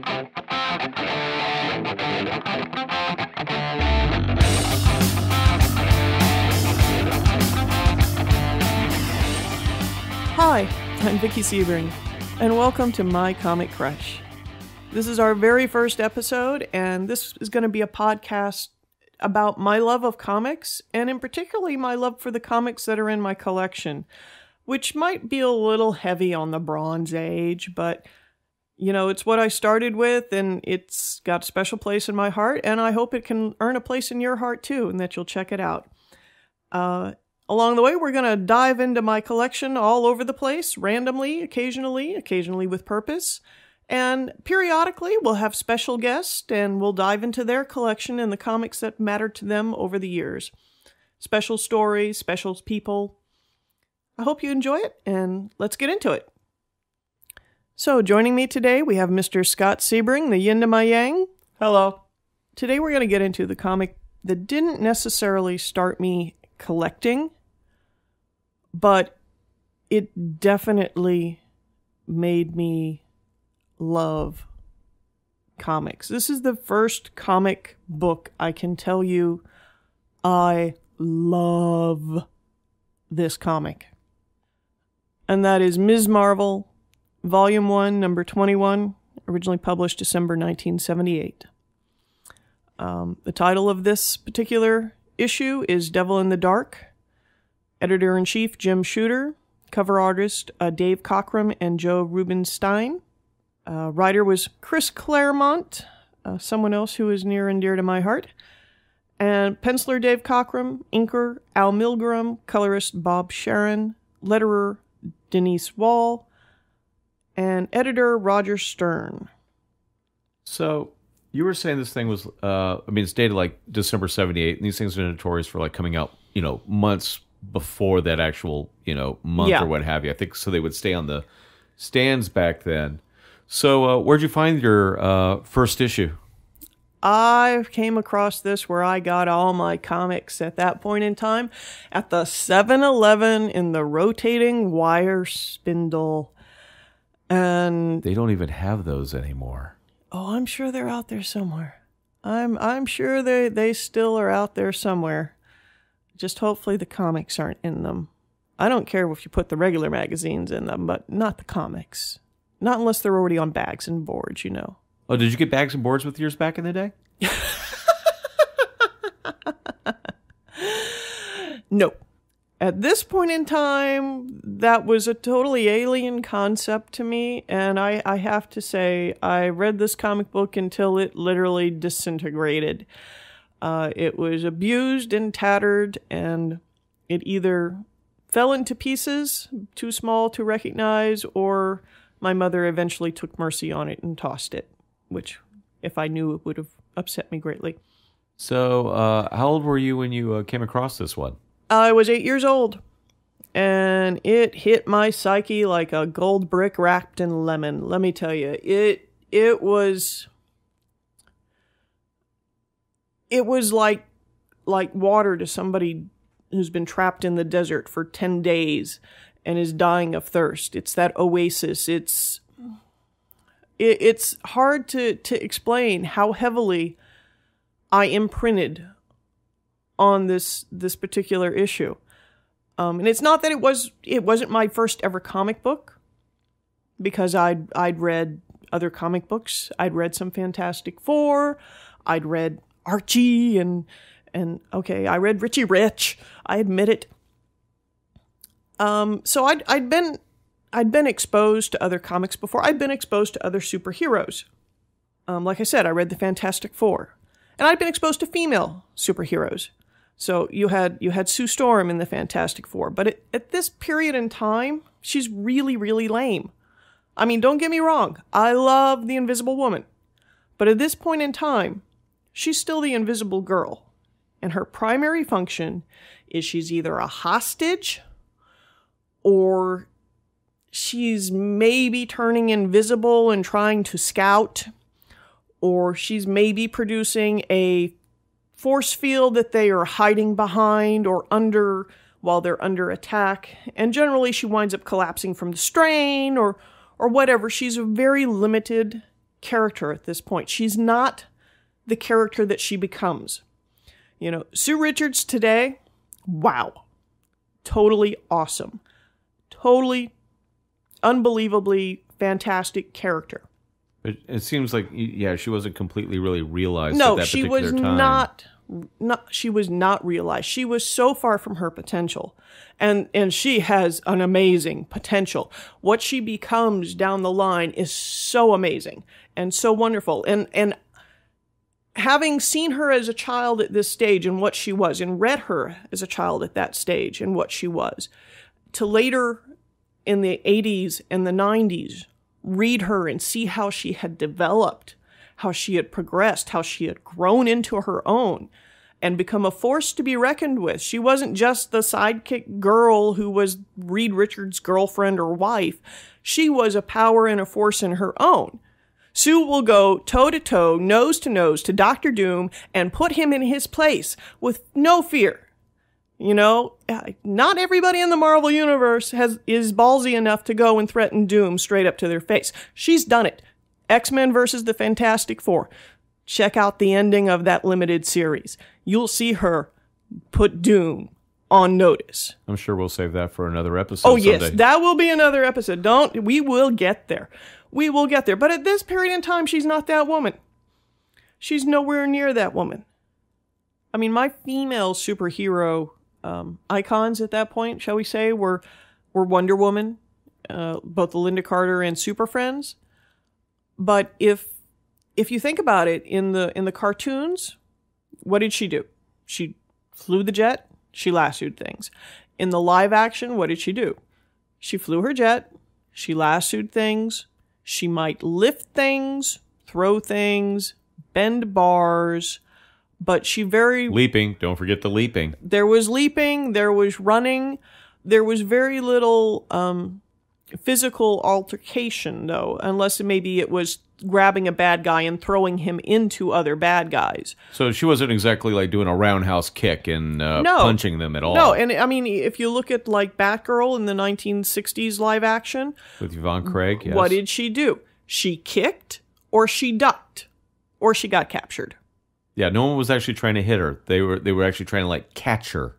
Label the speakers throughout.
Speaker 1: Hi, I'm Vickie Sebring, and welcome to My Comic Crush. This is our very first episode, and this is going to be a podcast about my love of comics, and in particularly my love for the comics that are in my collection, which might be a little heavy on the Bronze Age, but, you know, it's what I started with, and it's got a special place in my heart, and I hope it can earn a place in your heart too, and that you'll check it out. Along the way, we're going to dive into my collection all over the place, randomly, occasionally with purpose. And periodically, we'll have special guests, and we'll dive into their collection and the comics that mattered to them over the years. Special stories, special people. I hope you enjoy it, and let's get into it. So, joining me today, we have Mr. Scott Sebring, the yin to my yang.
Speaker 2: Hello.
Speaker 1: Today, we're going to get into the comic that didn't necessarily start me collecting, but it definitely made me love comics. This is the first comic book I can tell you I love this comic. And that is Ms. Marvel, Volume 1, Number 21, originally published December 1978. The title of this particular issue is Devil in the Dark. Editor-in-Chief Jim Shooter. Cover artist Dave Cockrum and Joe Rubinstein. Writer was Chris Claremont, someone else who is near and dear to my heart. And penciler Dave Cockrum, inker Al Milgram, colorist Bob Sharon, letterer Denise Wall, and editor Roger Stern.
Speaker 2: So, you were saying this thing was, it's dated like December 78, and these things are notorious for like coming out, months before that actual, month or what have you. I think so they would stay on the stands back then. So where'd you find your first issue?
Speaker 1: I came across this where I got all my comics at that point in time at the 7-Eleven in the rotating wire spindle. And
Speaker 2: they don't even have those anymore.
Speaker 1: Oh, I'm sure they're out there somewhere. I'm sure they still are out there somewhere. Just hopefully the comics aren't in them. I don't care if you put the regular magazines in them, but not the comics. Not unless they're already on bags and boards,
Speaker 2: Oh, did you get bags and boards with yours back in the day?
Speaker 1: No. At this point in time, that was a totally alien concept to me, and I have to say, I read this comic book until it literally disintegrated. It was abused and tattered, and it either fell into pieces, too small to recognize, or my mother eventually took mercy on it and tossed it, which, if I knew, it would have upset me greatly.
Speaker 2: So, how old were you when you came across this one?
Speaker 1: I was 8 years old, and it hit my psyche like a gold brick wrapped in lemon. Let me tell you, it was like water to somebody who's been trapped in the desert for 10 days and is dying of thirst. It's that oasis. It's hard to explain how heavily I imprinted on this particular issue. And it's not that it wasn't my first ever comic book, because I'd read other comic books. I'd read some Fantastic Four. I'd read Archie and okay, I read Richie Rich. I admit it. So I'd been exposed to other comics before. I'd been exposed to other superheroes. Like I said, I read the Fantastic Four, and I'd been exposed to female superheroes. So you had Sue Storm in the Fantastic Four, but at this period in time, she's really, really lame. I mean, don't get me wrong. I love the Invisible Woman, but at this point in time, she's still the Invisible Girl, and her primary function is she's either a hostage or she's maybe turning invisible and trying to scout, or she's maybe producing a force field that they are hiding behind or under while they're under attack. And generally she winds up collapsing from the strain or whatever. She's very limited character at this point. She's not the character that she becomes. You know, Sue Richards today, wow. Totally awesome. Totally, unbelievably fantastic character.
Speaker 2: But it seems like, yeah, she wasn't completely really realized
Speaker 1: No,
Speaker 2: at that
Speaker 1: she
Speaker 2: particular
Speaker 1: was
Speaker 2: time.
Speaker 1: she was not realized. She was so far from her potential. And she has an amazing potential. What she becomes down the line is so amazing and so wonderful. And having seen her as a child at this stage and what she was, and read her as a child at that stage and what she was, to later in the 80s and the 90s, read her and see how she had developed, how she had progressed, how she had grown into her own and become a force to be reckoned with. She wasn't just the sidekick girl who was Reed Richards' girlfriend or wife. She was a power and a force in her own. Sue will go toe-to-toe, nose to Dr. Doom and put him in his place with no fear. You know, not everybody in the Marvel Universe is ballsy enough to go and threaten Doom straight up to their face. She's done it. X-Men versus the Fantastic Four. Check out the ending of that limited series. You'll see her put Doom on notice.
Speaker 2: I'm sure we'll save that for another episode.
Speaker 1: Oh, yes,
Speaker 2: someday.
Speaker 1: that will be another episode. We will get there. We will get there. But at this period in time, she's not that woman. She's nowhere near that woman. I mean, my female superhero icons at that point, shall we say, were Wonder Woman, both the Linda Carter and Super Friends. But if you think about it, in the cartoons, what did she do? She flew the jet. She lassoed things. In the live action, what did she do? She flew her jet. She lassoed things. She might lift things, throw things, bend bars, but she
Speaker 2: leaping. Don't forget the leaping.
Speaker 1: There was leaping. There was running. There was very little physical altercation, though, unless maybe it was grabbing a bad guy and throwing him into other bad guys.
Speaker 2: So she wasn't exactly like doing a roundhouse kick and punching them at all.
Speaker 1: No, and I mean, if you look at like Batgirl in the 1960s live action.
Speaker 2: With Yvonne Craig, yes.
Speaker 1: What did she do? She kicked, or she ducked, or she got captured.
Speaker 2: Yeah, no one was actually trying to hit her. They were actually trying to like catch her.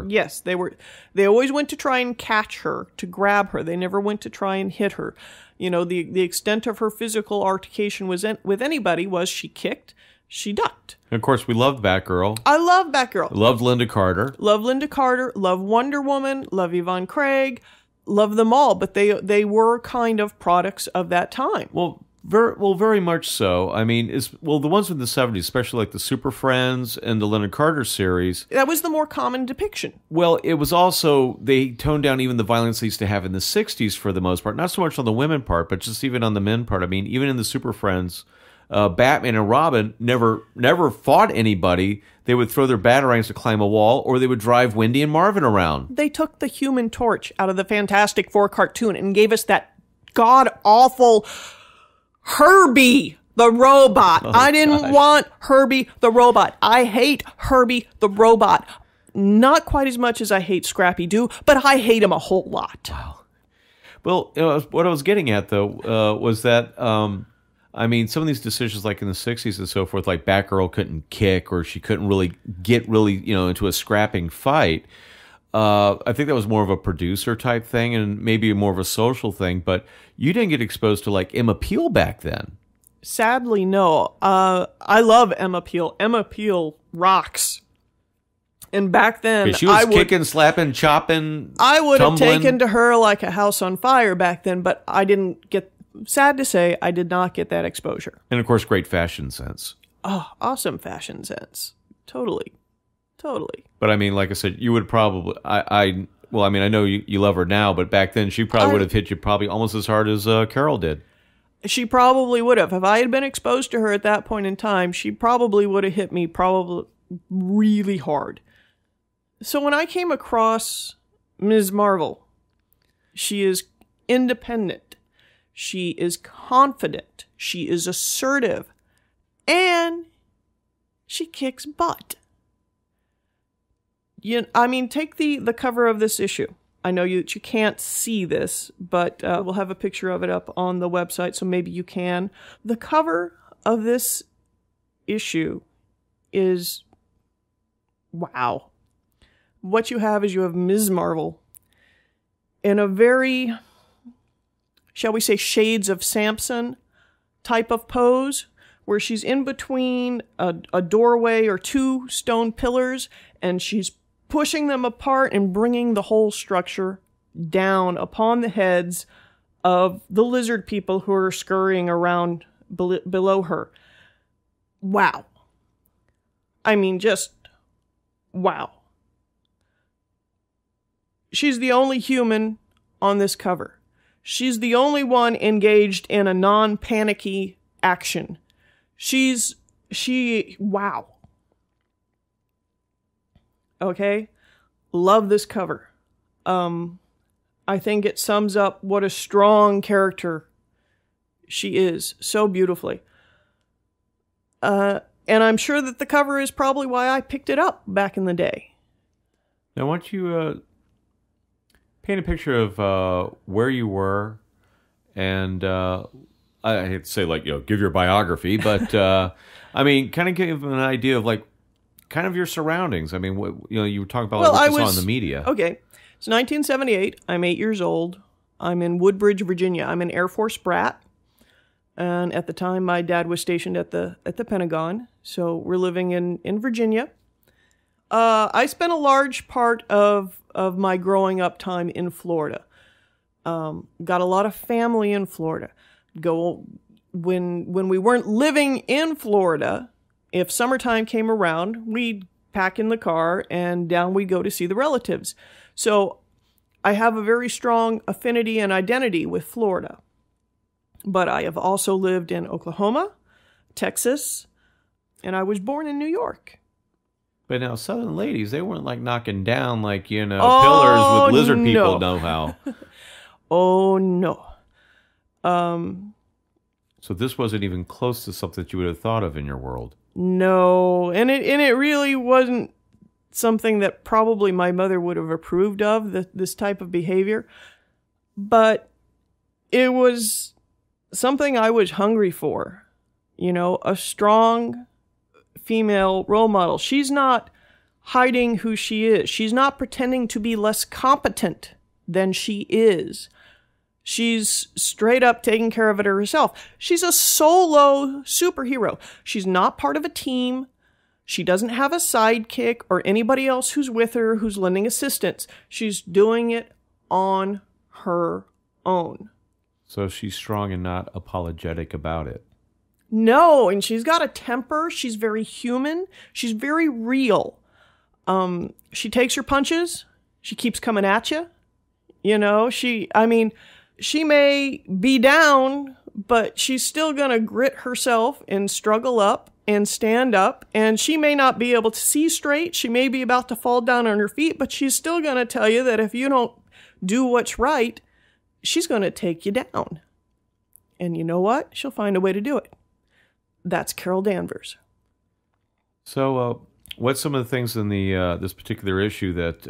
Speaker 1: Yes, they were. They always went to try and catch her, to grab her. They never went to try and hit her. You know, the extent of her physical altercation with anybody was she kicked, she ducked.
Speaker 2: And of course, we loved Batgirl.
Speaker 1: I love Batgirl.
Speaker 2: Loved Linda Carter.
Speaker 1: Love Linda Carter. Love Wonder Woman. Love Yvonne Craig. Love them all. But they were kind of products of that time.
Speaker 2: Well, very much so. I mean, the ones in the 70s, especially like the Super Friends and the Linda Carter series.
Speaker 1: That was the more common depiction.
Speaker 2: Well, it was also, they toned down even the violence they used to have in the 60s for the most part. Not so much on the women part, but just even on the men part. I mean, even in the Super Friends, Batman and Robin never fought anybody. They would throw their batarangs to climb a wall, or they would drive Wendy and Marvin around.
Speaker 1: They took the Human Torch out of the Fantastic Four cartoon and gave us that god-awful Herbie the robot.
Speaker 2: Oh,
Speaker 1: I didn't want Herbie the robot. I hate Herbie the robot. Not quite as much as I hate Scrappy Doo, but I hate him a whole lot.
Speaker 2: Wow. Well, what I was getting at, though, was that, I mean, some of these decisions, like in the 60s and so forth, like Batgirl couldn't kick, or she couldn't really get into a scrapping fight. I think that was more of a producer type thing and maybe more of a social thing, but you didn't get exposed to like Emma Peel back then.
Speaker 1: Sadly, no. I love Emma Peel. Emma Peel rocks. And back then,
Speaker 2: she was kicking, slapping, chopping,
Speaker 1: I would have
Speaker 2: tumbling.
Speaker 1: taken to her like a house on fire back then, but I didn't get, sad to say, I did not get that exposure.
Speaker 2: And of course, great fashion sense.
Speaker 1: Oh, awesome fashion sense. Totally.
Speaker 2: But I mean, like I said, you would probably, I know you love her now, but back then she probably would have hit you probably almost as hard as Carol did.
Speaker 1: She probably would have. If I had been exposed to her at that point in time, she probably would have hit me probably really hard. So when I came across Ms. Marvel, she is independent. She is confident. She is assertive. And she kicks butt. Take the cover of this issue. I know that you can't see this, but we'll have a picture of it up on the website, so maybe you can. The cover of this issue is wow. What you have is you have Ms. Marvel in a very, shall we say, Shades of Samson type of pose, where she's in between a doorway or two stone pillars, and she's pushing them apart and bringing the whole structure down upon the heads of the lizard people who are scurrying around below her. Wow. I mean, just wow. She's the only human on this cover. She's the only one engaged in a non-panicky action. Wow. Okay? Love this cover. I think it sums up what a strong character she is so beautifully. And I'm sure that the cover is probably why I picked it up back in the day.
Speaker 2: Now, why don't you paint a picture of where you were, and I hate to say, like, give your biography, but I mean, kind of give an idea of, like, kind of your surroundings. I mean, you were talking about what you saw in the media.
Speaker 1: Okay, it's 1978. I'm 8 years old. I'm in Woodbridge, Virginia. I'm an Air Force brat, and at the time, my dad was stationed at the Pentagon, so we're living in Virginia. I spent a large part of my growing up time in Florida. Got a lot of family in Florida. When we weren't living in Florida, if summertime came around, we'd pack in the car and down we'd go to see the relatives. So I have a very strong affinity and identity with Florida. But I have also lived in Oklahoma, Texas, and I was born in New York.
Speaker 2: But now, Southern ladies, they weren't like knocking down like, pillars with lizard people know how.
Speaker 1: Oh, no.
Speaker 2: So this wasn't even close to something that you would have thought of in your world.
Speaker 1: No, and it really wasn't something that probably my mother would have approved of, this type of behavior. But it was something I was hungry for. A strong female role model. She's not hiding who she is. She's not pretending to be less competent than she is. She's straight up taking care of it herself. She's a solo superhero. She's not part of a team. She doesn't have a sidekick or anybody else who's with her, who's lending assistance. She's doing it on her own. So
Speaker 2: she's strong and not apologetic about it.
Speaker 1: No, and she's got a temper. She's very human. She's very real. She takes her punches. She keeps coming at you. She may be down, but she's still going to grit herself and struggle up and stand up. And she may not be able to see straight. She may be about to fall down on her feet, but she's still going to tell you that if you don't do what's right, she's going to take you down. And you know what? She'll find a way to do it. That's Carol Danvers.
Speaker 2: So, what's some of the things in the this particular issue that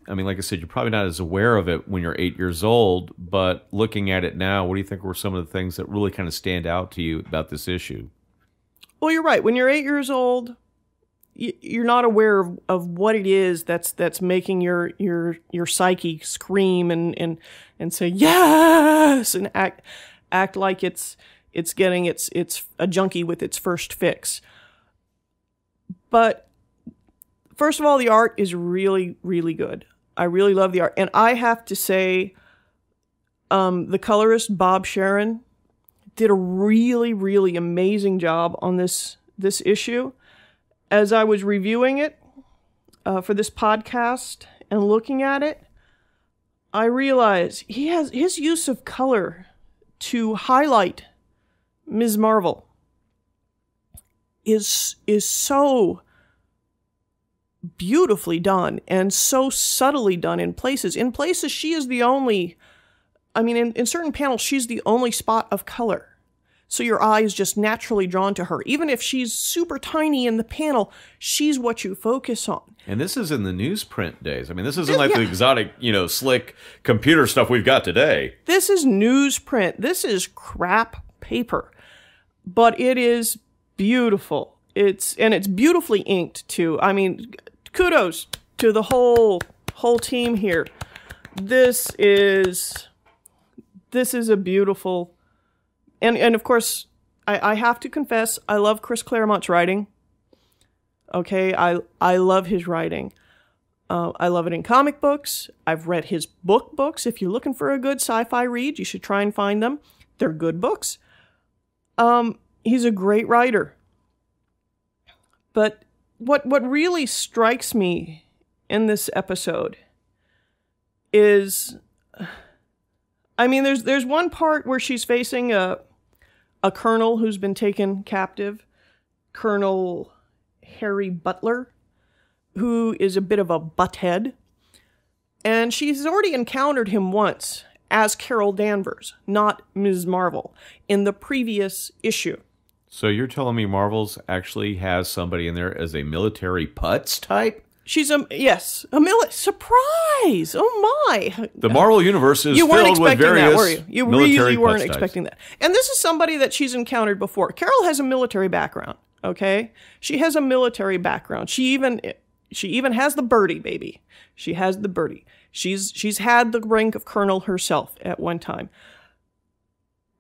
Speaker 2: like I said, you're probably not as aware of it when you're 8 years old, but looking at it now, what do you think were some of the things that really kind of stand out to you about this issue?
Speaker 1: Well, you're right. When you're 8 years old, you're not aware of what it is that's making your psyche scream and say yes and act like it's getting it's a junkie with its first fix. But first of all, the art is really, really good. I really love the art. And I have to say, the colorist, Bob Sharon, did a really, really amazing job on this issue. As I was reviewing it for this podcast and looking at it, I realized his use of color to highlight Ms. Marvel is so beautifully done and so subtly done in places. In places, she is the only, in certain panels, she's the only spot of color. So your eye is just naturally drawn to her. Even if she's super tiny in the panel, she's what you focus on.
Speaker 2: And this is in the newsprint days. I mean, this isn't like the exotic, slick computer stuff we've got today.
Speaker 1: This is newsprint. This is crap paper. But it is beautiful. It's beautifully inked too. I mean, kudos to the whole team here. This is a beautiful, and of course, I have to confess, I love Chris Claremont's writing. Okay, I love his writing. I love it in comic books. I've read his books. If you're looking for a good sci-fi read, you should try and find them. They're good books. He's a great writer. But what really strikes me in this episode is, I mean, there's one part where she's facing a colonel who's been taken captive, Colonel Harry Butler, who is a bit of a butthead, and she's already encountered him once as Carol Danvers, not Ms. Marvel, in the previous issue.
Speaker 2: So you're telling me Marvel's actually has somebody in there as a military putz type?
Speaker 1: She's surprise! Oh my!
Speaker 2: The Marvel universe is filled with various
Speaker 1: that, were you? You
Speaker 2: military
Speaker 1: really weren't
Speaker 2: putz
Speaker 1: expecting
Speaker 2: types.
Speaker 1: that. And this is somebody that she's encountered before. Carol has a military background. Okay, she has a military background. She even has the birdie, baby. She has the birdie. She's had the rank of colonel herself at one time.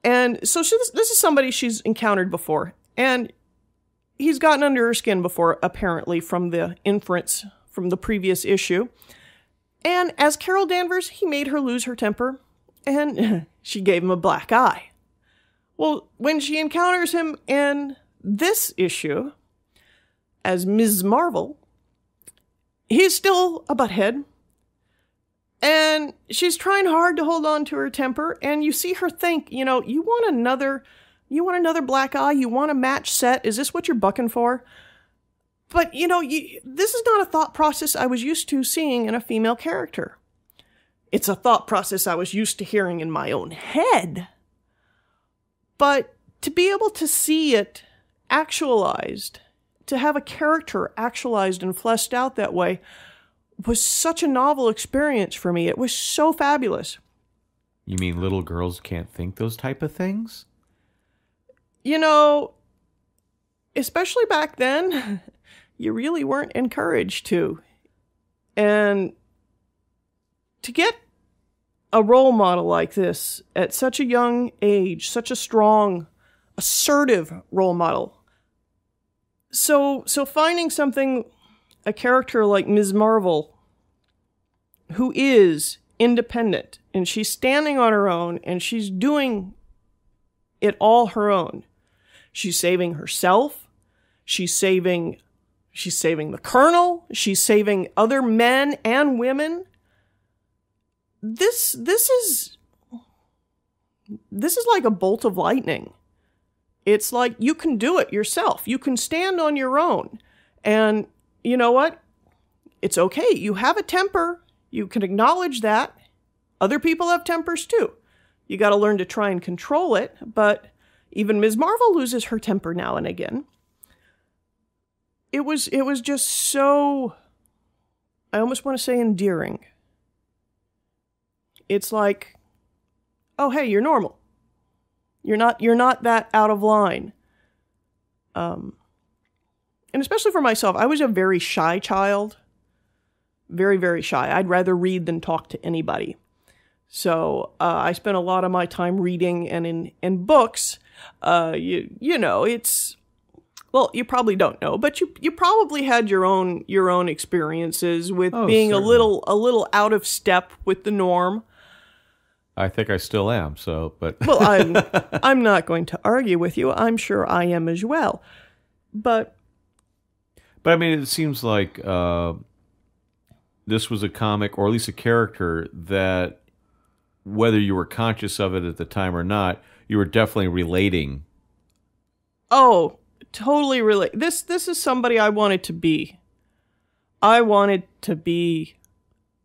Speaker 1: And so this is somebody she's encountered before, and he's gotten under her skin before, apparently, from the inference from the previous issue. And as Carol Danvers, he made her lose her temper, and she gave him a black eye. Well, when she encounters him in this issue as Ms. Marvel, he's still a butthead, and she's trying hard to hold on to her temper, and you see her think, you want another black eye? You want a match set? Is this what you're bucking for? But, this is not a thought process I was used to seeing in a female character. It's a thought process I was used to hearing in my own head. But to be able to see it actualized, to have a character actualized and fleshed out that way, was such a novel experience for me. It was so fabulous.
Speaker 2: You mean little girls can't think those type of things?
Speaker 1: Especially back then, you really weren't encouraged to. And to get a role model like this at such a young age, such a strong, assertive role model. So finding a character like Ms. Marvel, who is independent, and she's standing on her own, and she's doing it all her own. She's saving herself. She's saving the colonel. She's saving other men and women. This is like a bolt of lightning. It's like you can do it yourself. You can stand on your own. And you know what? It's okay. You have a temper. You can acknowledge that. Other people have tempers too. You got to learn to try and control it. But even Ms. Marvel loses her temper now and again. It was just so, I almost want to say endearing. It's like, oh, hey, you're normal. You're not that out of line. And especially for myself, I was a very shy child. Very, very shy. I'd rather read than talk to anybody. So I spent a lot of my time reading, and in books, it's, well, you probably don't know, but you probably had your own experiences with being
Speaker 2: certainly.
Speaker 1: a little out of step with the norm.
Speaker 2: I think I still am. So, but
Speaker 1: Well, I'm not going to argue with you. I'm sure I am as well, but
Speaker 2: I mean, it seems like this was a comic, or at least a character, that whether you were conscious of it at the time or not, you were definitely relating.
Speaker 1: Oh, totally relate. This is somebody I wanted to be. I wanted to be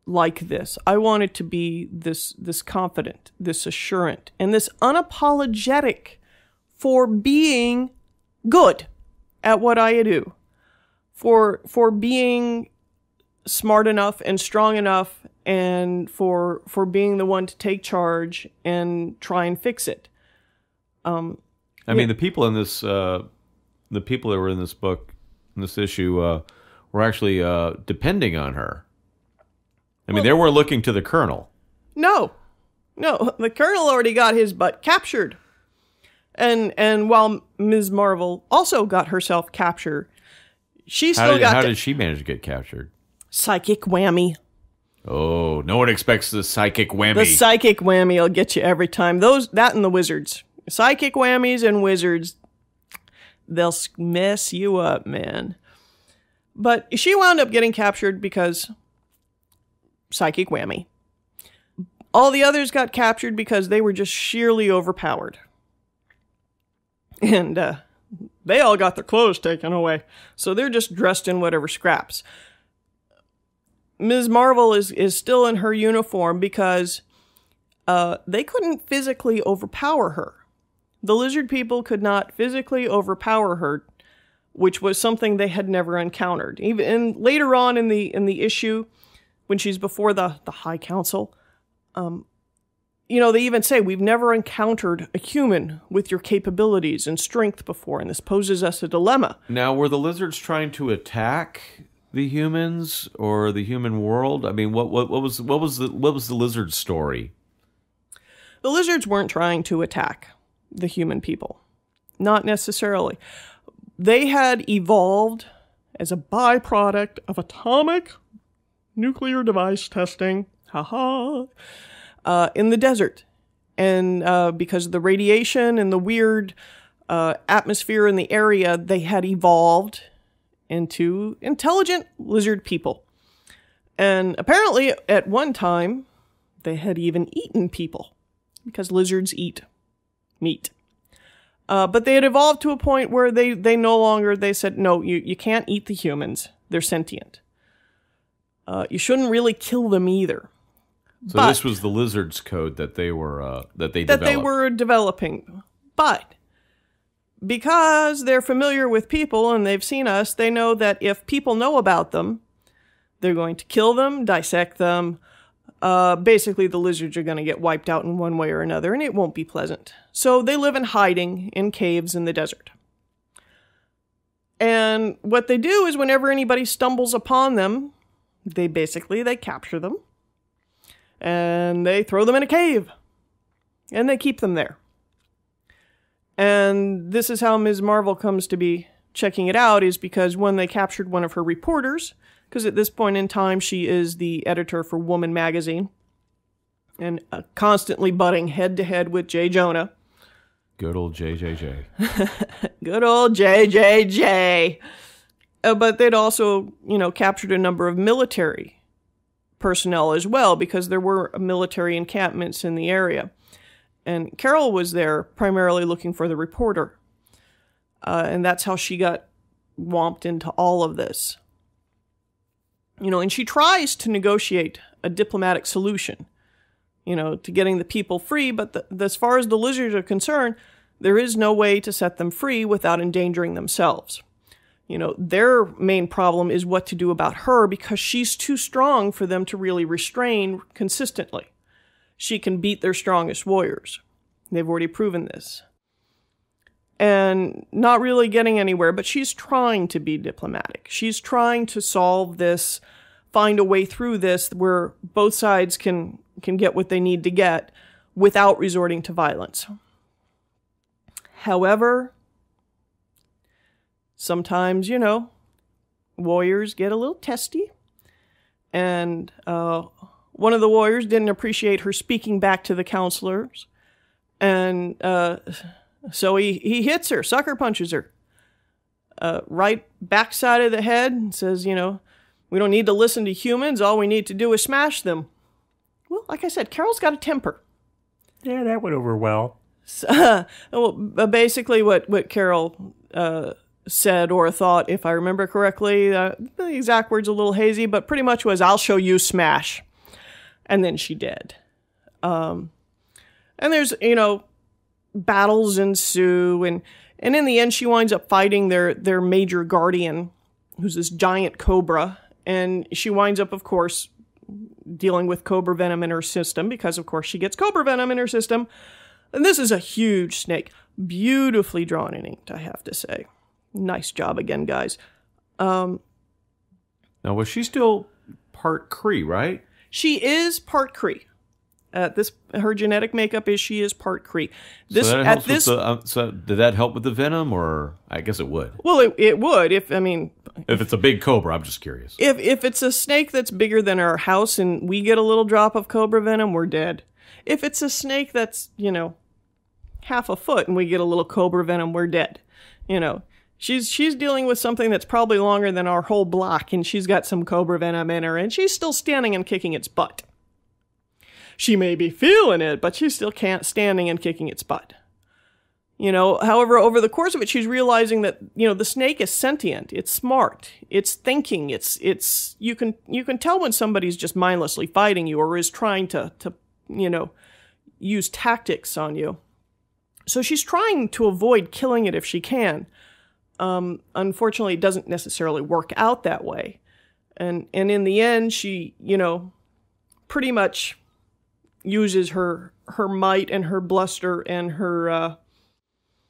Speaker 1: like this. I wanted to be this confident, this assurant, and this unapologetic for being good at what I do, for being smart enough and strong enough, and for being the one to take charge and try and fix it.
Speaker 2: I mean, the people in this, the people that were in this book, in this issue, were actually depending on her. I mean, they were looking to the Colonel.
Speaker 1: No, the Colonel already got his butt captured. And while Ms. Marvel also got herself captured, she still got...
Speaker 2: How did she manage to get captured?
Speaker 1: Psychic whammy.
Speaker 2: Oh, no one expects the psychic whammy.
Speaker 1: The psychic whammy will get you every time. That and the wizards. Psychic whammies and wizards, they'll mess you up, man. But she wound up getting captured because psychic whammy. All the others got captured because they were just sheerly overpowered. And they all got their clothes taken away. So they're just dressed in whatever scraps. Ms. Marvel is still in her uniform because they couldn't physically overpower her. The lizard people could not physically overpower her, which was something they had never encountered. Even later on in the issue, when she's before the High Council, they even say, we've never encountered a human with your capabilities and strength before, and this poses us a dilemma.
Speaker 2: Now, were the lizards trying to attack the humans or the human world? I mean, what was the lizard story?
Speaker 1: The lizards weren't trying to attack the human people. Not necessarily. They had evolved as a byproduct of atomic nuclear device testing. In the desert. And because of the radiation and the weird atmosphere in the area, they had evolved into intelligent lizard people. And apparently, at one time, they had even eaten people, because lizards eat meat. But they had evolved to a point where they no longer, they said, no, you can't eat the humans. They're sentient. You shouldn't really kill them either.
Speaker 2: So this was the lizards' code that they were
Speaker 1: developing. But because they're familiar with people and they've seen us, they know that if people know about them, they're going to kill them, dissect them. Basically, the lizards are going to get wiped out in one way or another, and it won't be pleasant. So they live in hiding in caves in the desert. And what they do is whenever anybody stumbles upon them, they capture them. And they throw them in a cave. And they keep them there. And this is how Ms. Marvel comes to be checking it out, is because when they captured one of her reporters, because at this point in time she is the editor for Woman magazine, and constantly butting head to head with J. Jonah.
Speaker 2: Good old JJJ.
Speaker 1: Good old JJJ. But they'd also, captured a number of military personnel as well, because there were military encampments in the area. And Carol was there primarily looking for the reporter. And that's how she got whomped into all of this. And she tries to negotiate a diplomatic solution, to getting the people free. But as far as the lizards are concerned, there is no way to set them free without endangering themselves. Their main problem is what to do about her, because she's too strong for them to really restrain consistently. She can beat their strongest warriors. They've already proven this. And not really getting anywhere, but she's trying to be diplomatic. She's trying to solve this, find a way through this where both sides can get what they need to get without resorting to violence. However, sometimes, warriors get a little testy. And one of the warriors didn't appreciate her speaking back to the counselors. And so he hits her, sucker punches her. Right backside of the head, and says, we don't need to listen to humans. All we need to do is smash them. Well, like I said, Carol's got a temper.
Speaker 3: Yeah, that went over well.
Speaker 1: Basically what Carol said or thought, if I remember correctly, the exact words a little hazy, but pretty much was, I'll show you, smash. And then she did. And there's, battles ensue, and in the end she winds up fighting their major guardian, who's this giant cobra, and she winds up, of course, dealing with cobra venom in her system, because of course she gets cobra venom in her system. And this is a huge snake, beautifully drawn and inked, I have to say. Nice job again, guys.
Speaker 2: Now, was she still part Kree, right?
Speaker 1: She is part Kree. Her genetic makeup is she is part Kree.
Speaker 2: So did that help with the venom, or I guess it would?
Speaker 1: Well, it would if
Speaker 2: it's a big cobra. I'm just curious.
Speaker 1: If it's a snake that's bigger than our house and we get a little drop of cobra venom, we're dead. If it's a snake that's, half a foot and we get a little cobra venom, we're dead. She's dealing with something that's probably longer than our whole block, and she's got some cobra venom in her, and she's still standing and kicking its butt. She may be feeling it, but she's still standing and kicking its butt. However, over the course of it, she's realizing that, the snake is sentient. It's smart. It's thinking. You can tell when somebody's just mindlessly fighting you or is trying to use tactics on you. So she's trying to avoid killing it if she can. Unfortunately, it doesn't necessarily work out that way. And in the end, she, pretty much uses her might and her bluster and her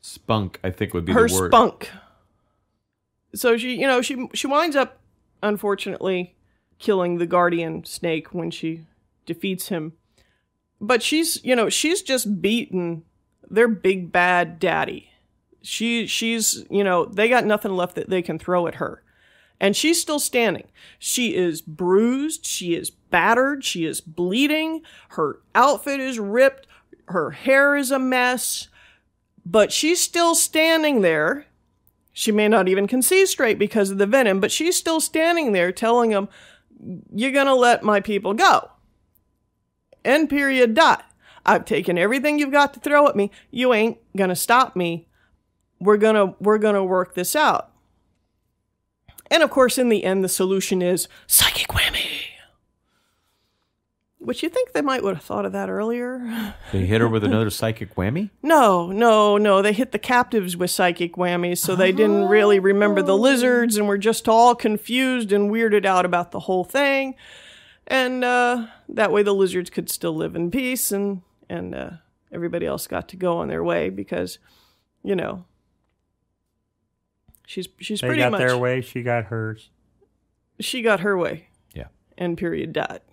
Speaker 2: spunk, I think would be the word.
Speaker 1: Her spunk. So she winds up, unfortunately, killing the guardian snake when she defeats him. But she's just beaten their big bad daddy. She's they got nothing left that they can throw at her. And she's still standing. She is bruised. She is battered. She is bleeding. Her outfit is ripped. Her hair is a mess. But she's still standing there. She may not even can see straight because of the venom, but she's still standing there telling them, "You're going to let my people go. End period dot. I've taken everything you've got to throw at me. You ain't going to stop me. We're going to work this out." And of course, in the end, the solution is psychic whammy. Which you think they might would have thought of that earlier.
Speaker 2: They hit her with another psychic whammy?
Speaker 1: No. They hit the captives with psychic whammies, so they didn't really remember the lizards and were just all confused and weirded out about the whole thing. And that way the lizards could still live in peace, and everybody else got to go on their way because, she's
Speaker 3: they
Speaker 1: pretty
Speaker 3: got
Speaker 1: much
Speaker 3: their way, she got hers.
Speaker 1: She got her way.
Speaker 2: Yeah.
Speaker 1: End period dot.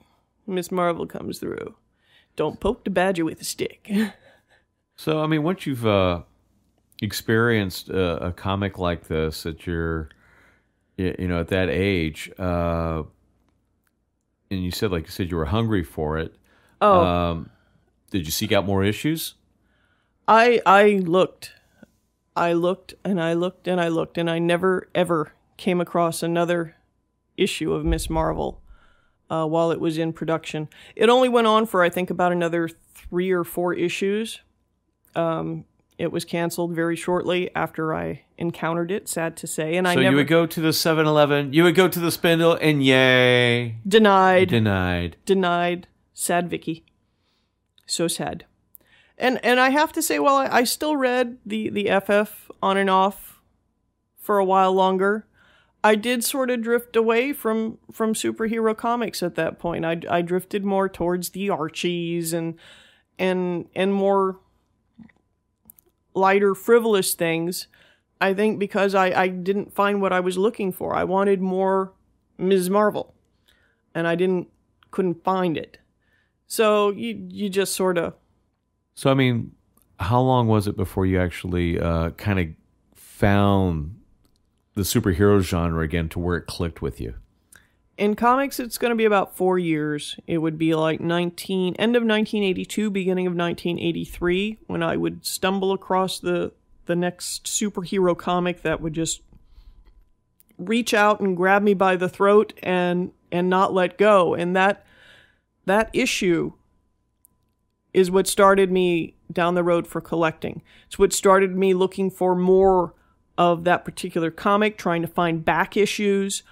Speaker 1: Miss Marvel comes through. Don't poke the badger with a stick.
Speaker 2: So, once you've experienced a comic like this at your, at that age, and you said you were hungry for it.
Speaker 1: Oh.
Speaker 2: Did you seek out more issues?
Speaker 1: I looked. I looked and I looked and I looked, and I never, ever came across another issue of Miss Marvel while it was in production. It only went on for, I think, about another 3 or 4 issues. It was canceled very shortly after I encountered it, sad to say. And
Speaker 2: you would go to the 7-Eleven, you would go to the Spindle, and yay.
Speaker 1: Denied. Sad Vickie. So sad. And I have to say, well, I still read the FF on and off for a while longer. I did sort of drift away from superhero comics at that point. I drifted more towards the Archies and more lighter, frivolous things. I think because I didn't find what I was looking for. I wanted more Ms. Marvel, and I couldn't find it. So you just sort of.
Speaker 2: So how long was it before you actually kind of found the superhero genre again to where it clicked with you?
Speaker 1: In comics, it's going to be about 4 years. It would be like end of 1982, beginning of 1983, when I would stumble across the next superhero comic that would just reach out and grab me by the throat and not let go. And that issue is what started me down the road for collecting. It's what started me looking for more of that particular comic, trying to find back issues,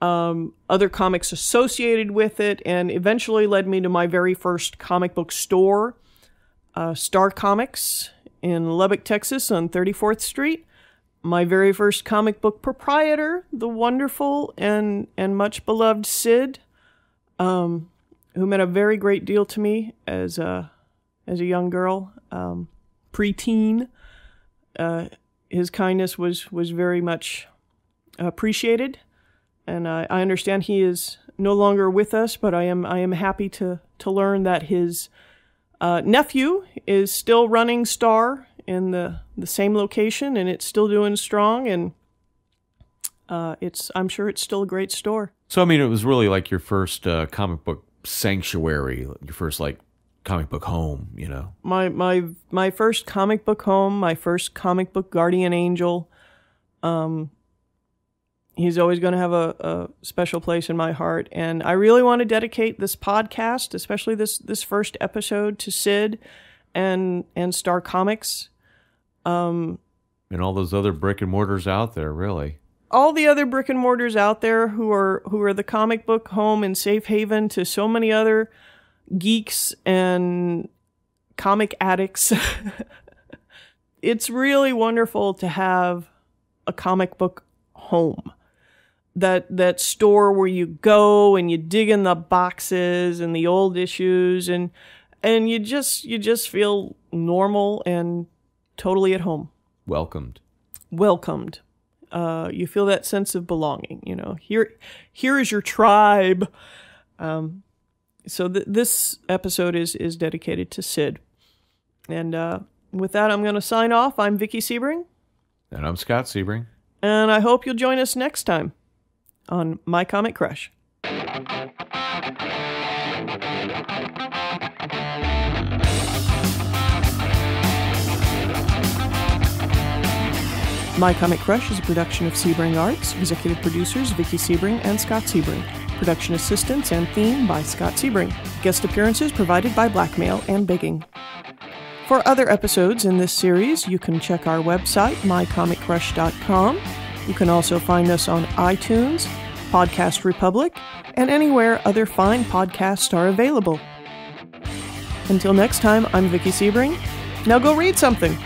Speaker 1: other comics associated with it, and eventually led me to my very first comic book store, Star Comics in Lubbock, Texas on 34th Street. My very first comic book proprietor, the wonderful and much beloved Sid, who meant a very great deal to me as a young girl, preteen. His kindness was very much appreciated, and I understand he is no longer with us, but I am happy to learn that his nephew is still running Star in the same location, and it's still doing strong, and I'm sure it's still a great store.
Speaker 2: So, I mean, it was really like your first comic book sanctuary, your first, like, comic book home, you know?
Speaker 1: My first comic book home, my first comic book guardian angel. He's always going to have a special place in my heart, and I really want to dedicate this podcast, especially this first episode, to Sid and Star Comics.
Speaker 2: And all those other brick and mortars out there, really.
Speaker 1: All the other brick and mortars out there who are the comic book home and safe haven to so many other geeks and comic addicts. It's really wonderful to have a comic book home. That store where you go and you dig in the boxes and the old issues and you just feel normal and totally at home.
Speaker 2: Welcomed.
Speaker 1: You feel that sense of belonging, you know. Here is your tribe. So this episode is dedicated to Sid. And with that, I'm going to sign off. I'm Vickie Sebring.
Speaker 2: And I'm Scott Sebring.
Speaker 1: And I hope you'll join us next time on My Comic Crush. My Comic Crush is a production of Sebring Arts. Executive producers Vickie Sebring and Scott Sebring. Production assistance and theme by Scott Sebring. Guest appearances provided by Blackmail and Bigging. For other episodes in this series, you can check our website, mycomiccrush.com. You can also find us on iTunes, Podcast Republic, and anywhere other fine podcasts are available. Until next time, I'm Vickie Sebring. Now go read something.